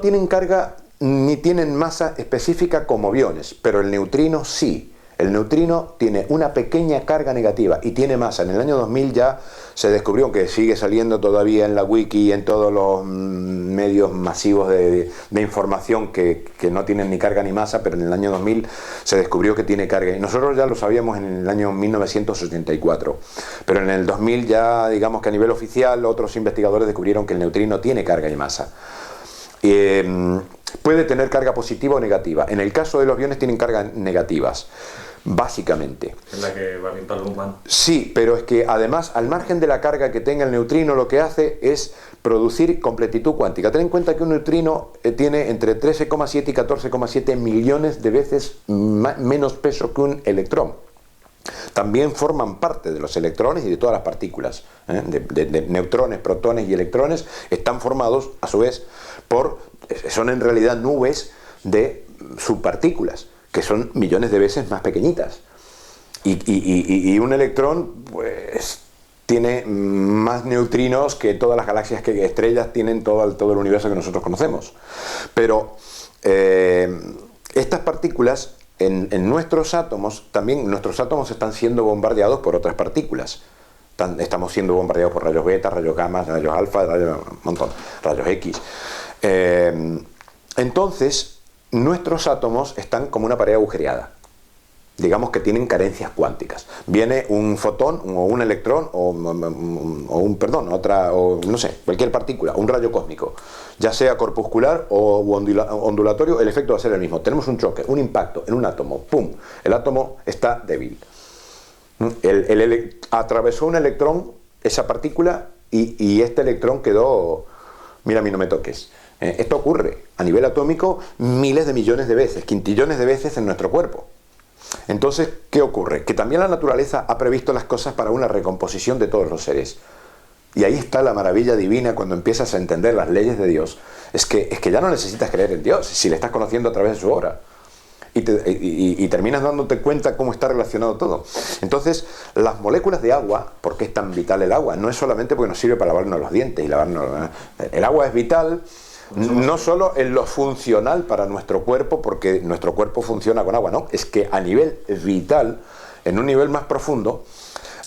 tienen carga ni tienen masa específica como aviones, pero el neutrino sí. El neutrino tiene una pequeña carga negativa y tiene masa. En el año 2000 ya se descubrió, aunque sigue saliendo todavía en la wiki y en todos los medios masivos de información que no tienen ni carga ni masa, pero en el año 2000 se descubrió que tiene carga. Y nosotros ya lo sabíamos en el año 1984. Pero en el 2000 ya, digamos que a nivel oficial, otros investigadores descubrieron que el neutrino tiene carga y masa. Puede tener carga positiva o negativa. En el caso de los aviones tienen cargas negativas, básicamente. Es la que va bien para el humano. Sí, pero es que además, al margen de la carga que tenga el neutrino, lo que hace es producir completitud cuántica. Ten en cuenta que un neutrino tiene entre 13,7 y 14,7 millones de veces menos peso que un electrón. También forman parte de los electrones y de todas las partículas, de neutrones, protones y electrones. Están formados, a su vez, son en realidad nubes de subpartículas, que son millones de veces más pequeñitas. Y un electrón, pues, tiene más neutrinos que todas las galaxias, que estrellas tienen todo el universo que nosotros conocemos. Pero estas partículas, en nuestros átomos, también nuestros átomos están siendo bombardeados por otras partículas. Estamos siendo bombardeados por rayos beta, rayos gamma, rayos alfa, rayos X. Entonces, nuestros átomos están como una pared agujereada. Digamos que tienen carencias cuánticas. Viene un fotón o un electrón o no sé, cualquier partícula, un rayo cósmico, ya sea corpuscular o ondulatorio, el efecto va a ser el mismo. Tenemos un choque, un impacto en un átomo, ¡pum! El átomo está débil. Atravesó un electrón, esa partícula, y este electrón quedó, mira, a mí no me toques. Esto ocurre a nivel atómico miles de millones de veces, quintillones de veces en nuestro cuerpo. Entonces, ¿qué ocurre? Que también la naturaleza ha previsto las cosas para una recomposición de todos los seres. Y ahí está la maravilla divina cuando empiezas a entender las leyes de Dios. Es que ya no necesitas creer en Dios, si le estás conociendo a través de su obra. Y terminas dándote cuenta cómo está relacionado todo. Entonces, las moléculas de agua, ¿por qué es tan vital el agua? No es solamente porque nos sirve para lavarnos los dientes y lavarnos. El agua es vital. No solo en lo funcional para nuestro cuerpo, porque nuestro cuerpo funciona con agua, no, es que a nivel vital, en un nivel más profundo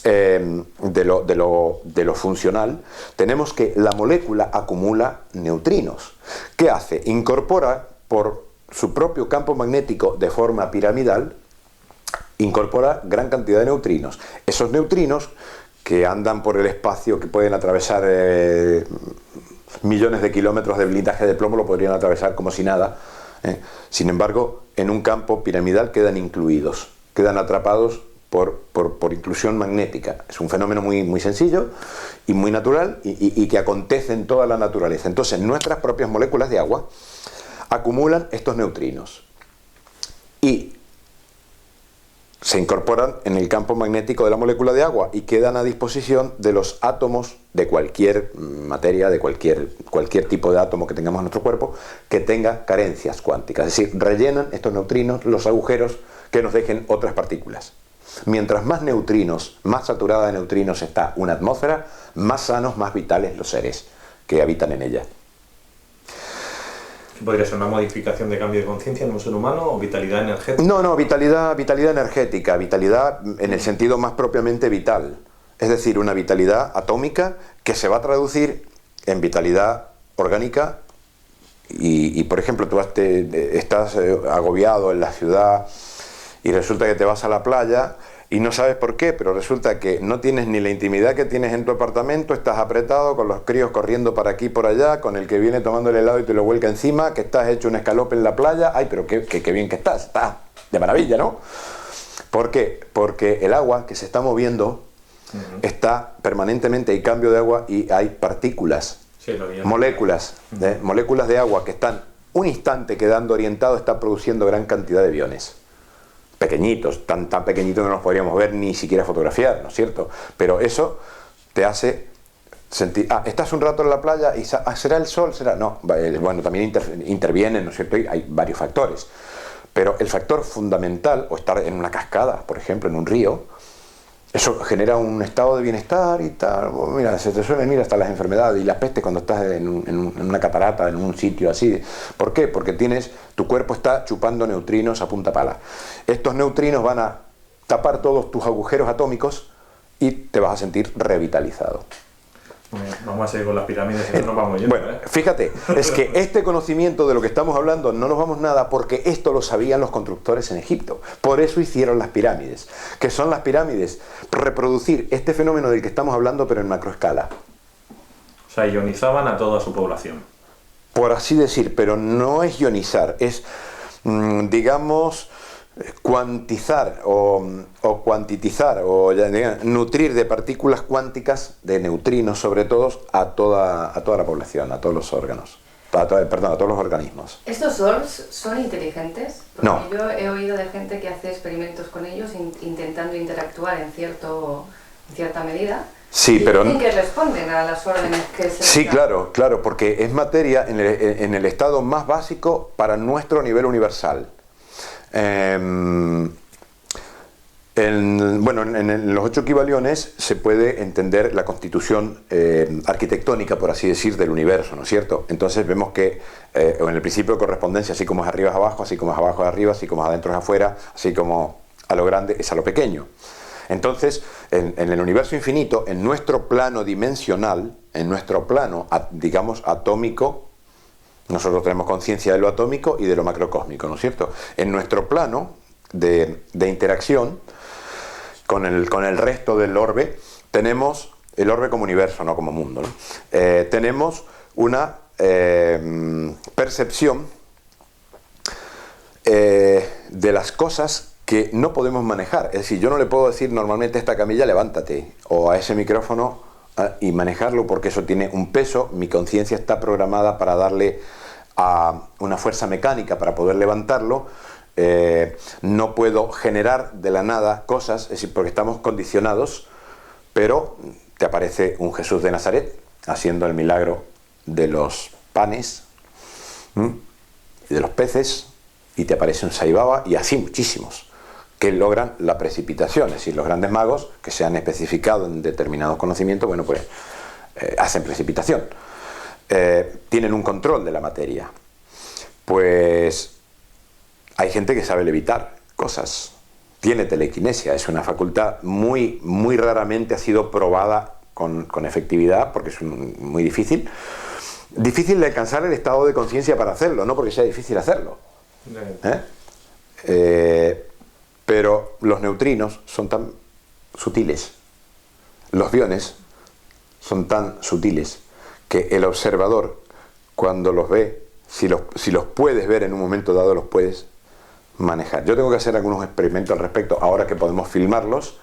de lo funcional, tenemos que la molécula acumula neutrinos. ¿Qué hace? Incorpora por su propio campo magnético de forma piramidal, incorpora gran cantidad de neutrinos. Esos neutrinos que andan por el espacio, que pueden atravesar millones de kilómetros de blindaje de plomo, lo podrían atravesar como si nada. Sin embargo, en un campo piramidal quedan incluidos, quedan atrapados por inclusión magnética. Es un fenómeno muy, muy sencillo y muy natural y que acontece en toda la naturaleza. Entonces, nuestras propias moléculas de agua acumulan estos neutrinos y se incorporan en el campo magnético de la molécula de agua y quedan a disposición de los átomos de cualquier materia, de cualquier tipo de átomo que tengamos en nuestro cuerpo, que tenga carencias cuánticas. Es decir, rellenan estos neutrinos los agujeros que nos dejen otras partículas. Mientras más neutrinos, más saturada de neutrinos está una atmósfera, más sanos, más vitales los seres que habitan en ella. ¿Podría ser una modificación de cambio de conciencia en un ser humano o vitalidad energética? No, vitalidad energética, vitalidad en el sentido más propiamente vital. Es decir, una vitalidad atómica que se va a traducir en vitalidad orgánica y por ejemplo, tú estás agobiado en la ciudad y resulta que te vas a la playa y no sabes por qué, pero resulta que no tienes ni la intimidad que tienes en tu apartamento, estás apretado, con los críos corriendo para aquí y por allá, con el que viene tomando el helado y te lo vuelca encima, que estás hecho un escalope en la playa. Ay, pero qué bien que estás de maravilla, ¿no? ¿Por qué? Porque el agua que se está moviendo está permanentemente, hay cambio de agua y hay partículas, moléculas de agua que están un instante quedando orientado, está produciendo gran cantidad de iones. Pequeñitos, tan pequeñitos que no los podríamos ver ni siquiera fotografiar, ¿no es cierto? Pero eso te hace sentir, estás un rato en la playa y ¿será el sol? ¿Será? No, bueno, también intervienen, ¿no es cierto? Hay varios factores, pero el factor fundamental, o estar en una cascada, por ejemplo, en un río, Eso genera un estado de bienestar y tal. Mira, se te suelen ir hasta las enfermedades y las pestes cuando estás en una catarata, en un sitio así. ¿Por qué? Porque tu cuerpo está chupando neutrinos a punta pala. Estos neutrinos van a tapar todos tus agujeros atómicos y te vas a sentir revitalizado. Vamos a seguir con las pirámides, que no nos vamos yendo. Bueno, fíjate, es que este conocimiento de lo que estamos hablando no nos vamos nada porque esto lo sabían los constructores en Egipto. Por eso hicieron las pirámides. ¿Qué son las pirámides? Reproducir este fenómeno del que estamos hablando, pero en macroescala. O sea, ionizaban a toda su población. Por así decir, pero no es ionizar, es, digamos, cuantizar o cuantitizar o nutrir de partículas cuánticas, de neutrinos sobre todo, a toda la población, a todos los órganos, a todos los organismos. ¿Estos orbs son inteligentes? Porque No. yo he oído de gente que hace experimentos con ellos intentando interactuar en cierta medida. Sí, y pero dicen que responden a las órdenes que se les sí, dan. claro, porque es materia en el estado más básico para nuestro nivel universal. En los 8 equivaliones se puede entender la constitución arquitectónica, por así decir, del universo, ¿no es cierto? Entonces vemos que en el principio de correspondencia, así como es arriba es abajo, así como es abajo es arriba, así como es adentro es afuera, así como a lo grande es a lo pequeño. Entonces, en el universo infinito, en nuestro plano dimensional, en nuestro plano, digamos, atómico, nosotros tenemos conciencia de lo atómico y de lo macrocósmico, ¿no es cierto? En nuestro plano de interacción con el resto del orbe, tenemos el orbe como universo, no como mundo, ¿no? Tenemos una percepción de las cosas que no podemos manejar. Es decir, yo no le puedo decir normalmente a esta camilla levántate, o a ese micrófono y manejarlo, porque eso tiene un peso. Mi conciencia está programada para darle a una fuerza mecánica para poder levantarlo. No puedo generar de la nada cosas, es decir, porque estamos condicionados, pero te aparece un Jesús de Nazaret haciendo el milagro de los panes y de los peces, y te aparece un Sai Baba, y así muchísimos que logran la precipitación. Es decir, los grandes magos que se han especificado en determinados conocimientos, bueno, pues hacen precipitación. Tienen un control de la materia. Pues hay gente que sabe levitar cosas, tiene telequinesia, es una facultad muy raramente ha sido probada con efectividad, porque es muy difícil de alcanzar el estado de conciencia para hacerlo, no porque sea difícil hacerlo, pero los neutrinos son tan sutiles, los biones son tan sutiles, que el observador, cuando los ve, si los puedes ver en un momento dado, los puedes manejar. Yo tengo que hacer algunos experimentos al respecto, ahora que podemos filmarlos.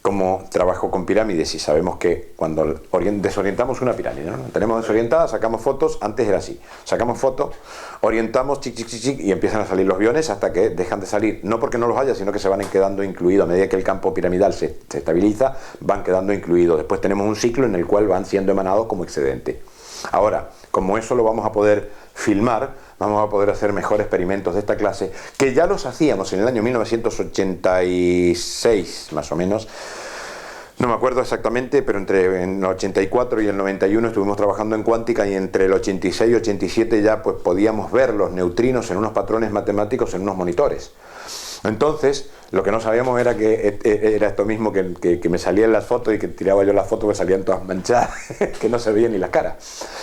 Como trabajo con pirámides y sabemos que cuando desorientamos una pirámide, ¿no? Tenemos desorientada, sacamos fotos, antes era así, sacamos fotos, orientamos, y empiezan a salir los biones hasta que dejan de salir, no porque no los haya, sino que se van quedando incluidos. A medida que el campo piramidal se estabiliza, van quedando incluidos. Después tenemos un ciclo en el cual van siendo emanados como excedente. Ahora, como eso lo vamos a poder filmar, vamos a poder hacer mejores experimentos de esta clase, que ya los hacíamos en el año 1986, más o menos. No me acuerdo exactamente, pero entre el 84 y el 91 estuvimos trabajando en cuántica, y entre el 86 y 87 ya pues podíamos ver los neutrinos en unos patrones matemáticos en unos monitores. Entonces, lo que no sabíamos era que era esto mismo que me salían las fotos, y que tiraba yo las fotos que salían todas manchadas, que no se veía ni la cara.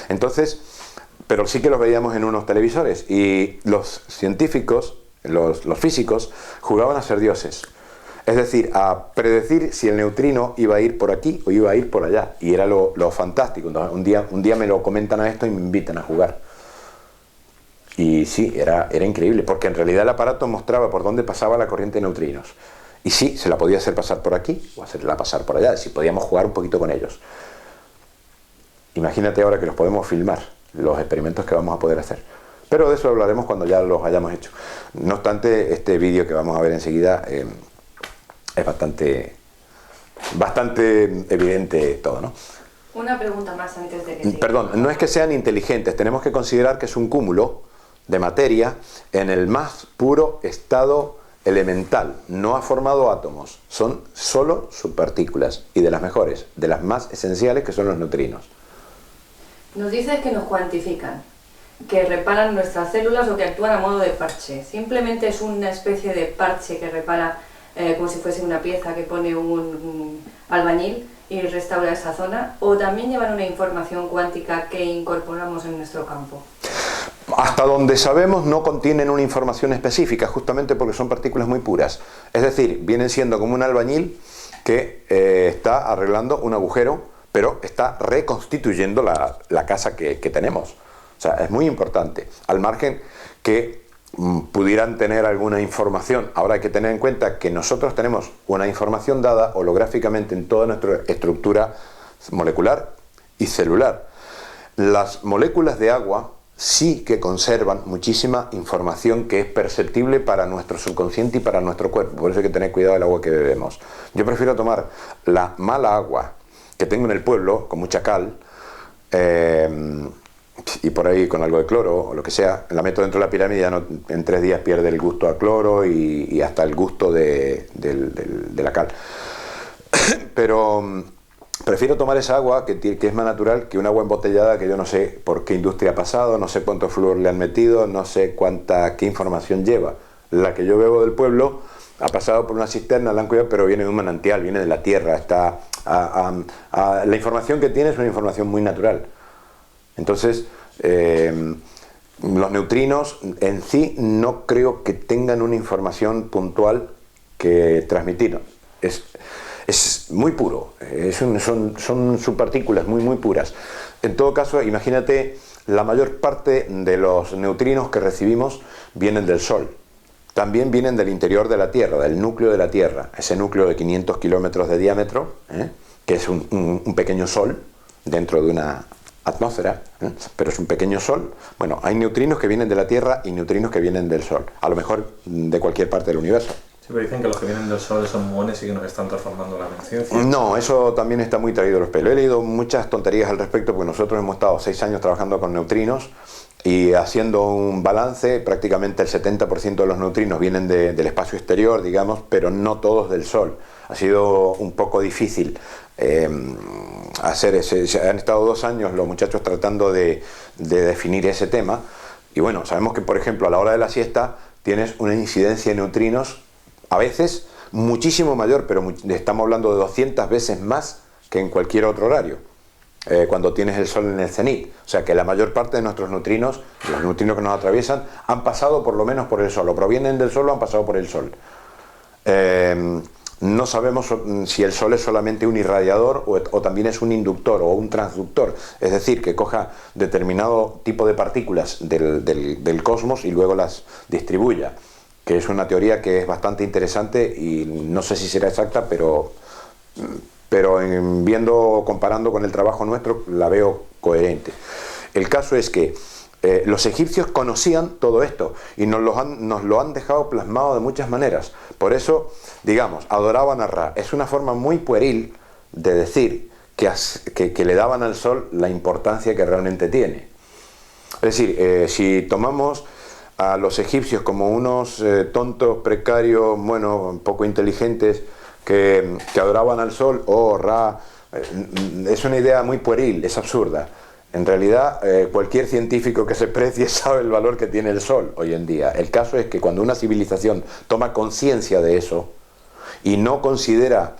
Entonces, pero sí que los veíamos en unos televisores, y los científicos, los físicos, jugaban a ser dioses. Es decir, a predecir si el neutrino iba a ir por aquí o iba a ir por allá. Y era lo fantástico. Un día me lo comentan a esto y me invitan a jugar. Y sí, era increíble, porque en realidad el aparato mostraba por dónde pasaba la corriente de neutrinos. Y sí, se la podía hacer pasar por aquí o hacerla pasar por allá. Es decir, podíamos jugar un poquito con ellos. Imagínate ahora que los podemos filmar, los experimentos que vamos a poder hacer. Pero de eso hablaremos cuando ya los hayamos hecho. No obstante, este vídeo que vamos a ver enseguida es bastante evidente todo, ¿no? Una pregunta más antes de que siga. Perdón, no es que sean inteligentes, tenemos que considerar que es un cúmulo de materia en el más puro estado elemental, no ha formado átomos, son solo subpartículas, y de las mejores, de las más esenciales, que son los neutrinos. Nos dices que nos cuantifican, que reparan nuestras células o que actúan a modo de parche. Simplemente es una especie de parche que repara como si fuese una pieza que pone un albañil y restaura esa zona, o también llevan una información cuántica que incorporamos en nuestro campo. Hasta donde sabemos no contienen una información específica, justamente porque son partículas muy puras. Es decir, vienen siendo como un albañil que está arreglando un agujero, pero está reconstituyendo la casa que tenemos. O sea, es muy importante, al margen que pudieran tener alguna información. Ahora hay que tener en cuenta que nosotros tenemos una información dada holográficamente en toda nuestra estructura molecular y celular. Las moléculas de agua sí que conservan muchísima información que es perceptible para nuestro subconsciente y para nuestro cuerpo. Por eso hay que tener cuidado del agua que bebemos. Yo prefiero tomar la mala agua que tengo en el pueblo, con mucha cal, y por ahí con algo de cloro o lo que sea, la meto dentro de la pirámide y ya no, en 3 días pierde el gusto a cloro y hasta el gusto de la cal. Pero prefiero tomar esa agua que es más natural que un agua embotellada que yo no sé por qué industria ha pasado, no sé cuánto flúor le han metido, no sé qué información lleva. La que yo bebo del pueblo ha pasado por una cisterna, la han cuidado, pero viene de un manantial, viene de la tierra. La información que tiene es una información muy natural. Entonces, los neutrinos en sí no creo que tengan una información puntual que transmitir. Es muy puro, son subpartículas muy puras. En todo caso, imagínate, la mayor parte de los neutrinos que recibimos vienen del Sol. También vienen del interior de la Tierra, del núcleo de la Tierra, ese núcleo de 500 kilómetros de diámetro, que es un pequeño Sol dentro de una atmósfera, pero es un pequeño Sol. Bueno, hay neutrinos que vienen de la Tierra y neutrinos que vienen del Sol, a lo mejor de cualquier parte del universo. Sí, pero dicen que los que vienen del Sol son muones y que nos están transformando la conciencia. No, eso también está muy traído de los pelos. He leído muchas tonterías al respecto porque nosotros hemos estado 6 años trabajando con neutrinos y haciendo un balance, prácticamente el 70% de los neutrinos vienen del espacio exterior, digamos, pero no todos del Sol. Ha sido un poco difícil han estado 2 años los muchachos tratando de definir ese tema, y bueno, sabemos que por ejemplo a la hora de la siesta tienes una incidencia de neutrinos a veces muchísimo mayor, pero estamos hablando de 200 veces más que en cualquier otro horario, cuando tienes el Sol en el cenit. O sea que la mayor parte de nuestros neutrinos, los neutrinos que nos atraviesan, han pasado por lo menos por el Sol, o provienen del Sol o han pasado por el Sol. No sabemos si el Sol es solamente un irradiador o también es un inductor o un transductor, es decir, que coja determinado tipo de partículas del cosmos y luego las distribuya, que es una teoría que es bastante interesante y no sé si será exacta, pero comparando con el trabajo nuestro, la veo coherente. El caso es que los egipcios conocían todo esto y nos lo han dejado plasmado de muchas maneras. Por eso, digamos, adoraban a Ra. Es una forma muy pueril de decir que le daban al Sol la importancia que realmente tiene. Es decir, si tomamos a los egipcios como unos tontos, precarios, bueno, poco inteligentes, que adoraban al Sol, Ra, es una idea muy pueril, es absurda. En realidad, cualquier científico que se precie sabe el valor que tiene el Sol hoy en día. El caso es que cuando una civilización toma conciencia de eso y no considera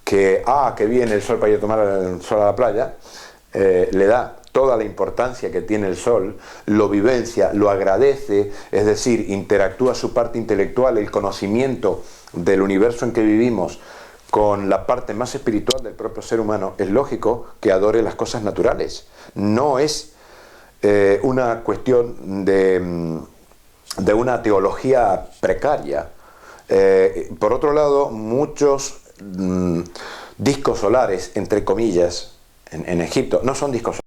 que viene el Sol para ir a tomar el Sol a la playa, le da toda la importancia que tiene el Sol, lo vivencia, lo agradece, es decir, interactúa su parte intelectual, el conocimiento del universo en que vivimos, con la parte más espiritual del propio ser humano. Es lógico que adore las cosas naturales. No es una cuestión de una teología precaria. Por otro lado, muchos discos solares, entre comillas, en Egipto, no son discos solares.